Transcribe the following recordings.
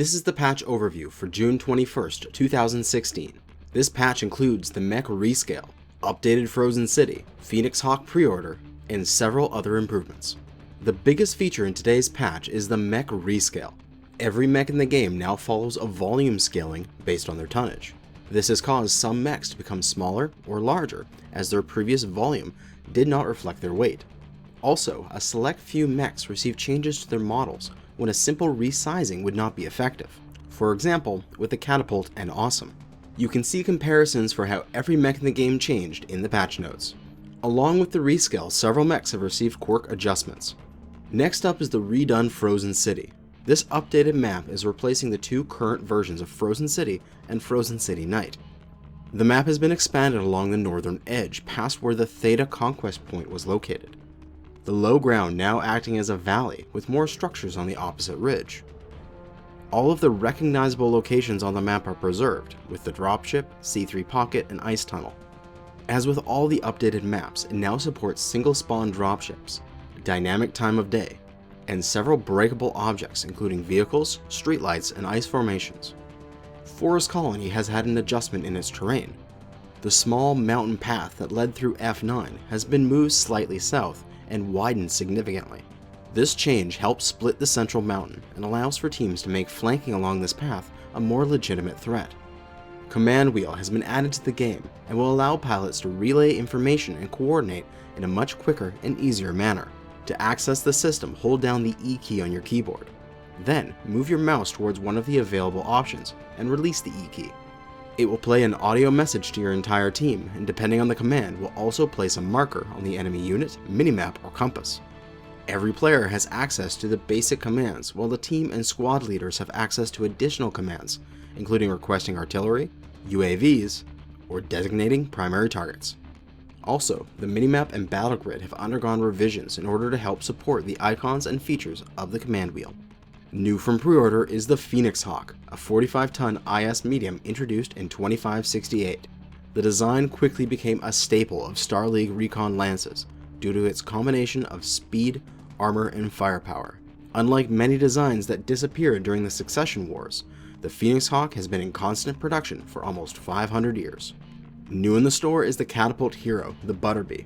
This is the patch overview for June 21st, 2016. This patch includes the mech rescale, updated Frozen City, Phoenix Hawk pre-order, and several other improvements. The biggest feature in today's patch is the mech rescale. Every mech in the game now follows a volume scaling based on their tonnage. This has caused some mechs to become smaller or larger, as their previous volume did not reflect their weight. Also, a select few mechs receive changes to their models when a simple resizing would not be effective. For example, with the Catapult and Awesome. You can see comparisons for how every mech in the game changed in the patch notes. Along with the rescale, several mechs have received quirk adjustments. Next up is the redone Frozen City. This updated map is replacing the two current versions of Frozen City and Frozen City Night. The map has been expanded along the northern edge, past where the Theta Conquest Point was located. The low ground now acting as a valley with more structures on the opposite ridge. All of the recognizable locations on the map are preserved, with the dropship, C3 pocket, and ice tunnel. As with all the updated maps, it now supports single spawn dropships, dynamic time of day, and several breakable objects including vehicles, streetlights, and ice formations. Forest Colony has had an adjustment in its terrain. The small mountain path that led through F9 has been moved slightly south and widened significantly. This change helps split the central mountain and allows for teams to make flanking along this path a more legitimate threat. Command Wheel has been added to the game and will allow pilots to relay information and coordinate in a much quicker and easier manner. To access the system, hold down the E key on your keyboard. Then, move your mouse towards one of the available options and release the E key. It will play an audio message to your entire team, and depending on the command, will also place a marker on the enemy unit, minimap, or compass. Every player has access to the basic commands, while the team and squad leaders have access to additional commands, including requesting artillery, UAVs, or designating primary targets. Also, the minimap and battle grid have undergone revisions in order to help support the icons and features of the command wheel. New from pre-order is the Phoenix Hawk, a 45-ton IS medium introduced in 2568. The design quickly became a staple of Star League Recon Lances due to its combination of speed, armor, and firepower. Unlike many designs that disappeared during the Succession Wars, the Phoenix Hawk has been in constant production for almost 500 years. New in the store is the Catapult Hero, the Butterbee.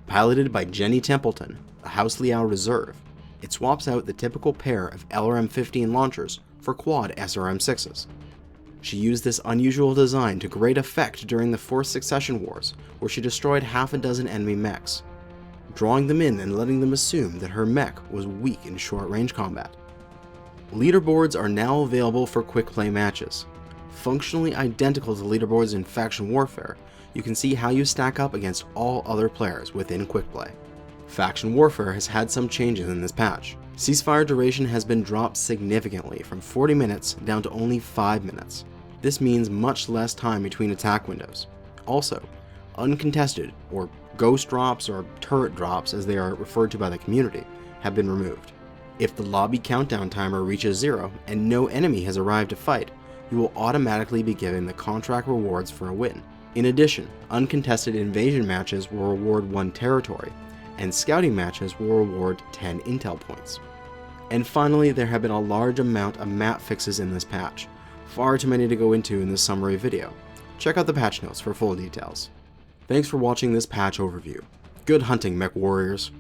Piloted by Jenny Templeton, a House Liao reserve, it swaps out the typical pair of LRM-15 launchers for quad SRM-6s. She used this unusual design to great effect during the Fourth Succession Wars, where she destroyed half a dozen enemy mechs, drawing them in and letting them assume that her mech was weak in short-range combat. Leaderboards are now available for quick play matches. Functionally identical to leaderboards in Faction Warfare, you can see how you stack up against all other players within quick play. Faction Warfare has had some changes in this patch. Ceasefire duration has been dropped significantly from 40 minutes down to only 5 minutes. This means much less time between attack windows. Also, uncontested, or ghost drops or turret drops as they are referred to by the community, have been removed. If the lobby countdown timer reaches 0 and no enemy has arrived to fight, you will automatically be given the contract rewards for a win. In addition, uncontested invasion matches will reward 1 territory, and scouting matches will reward 10 intel points. And finally, there have been a large amount of map fixes in this patch, far too many to go into in this summary video. Check out the patch notes for full details. Thanks for watching this patch overview. Good hunting, mech warriors!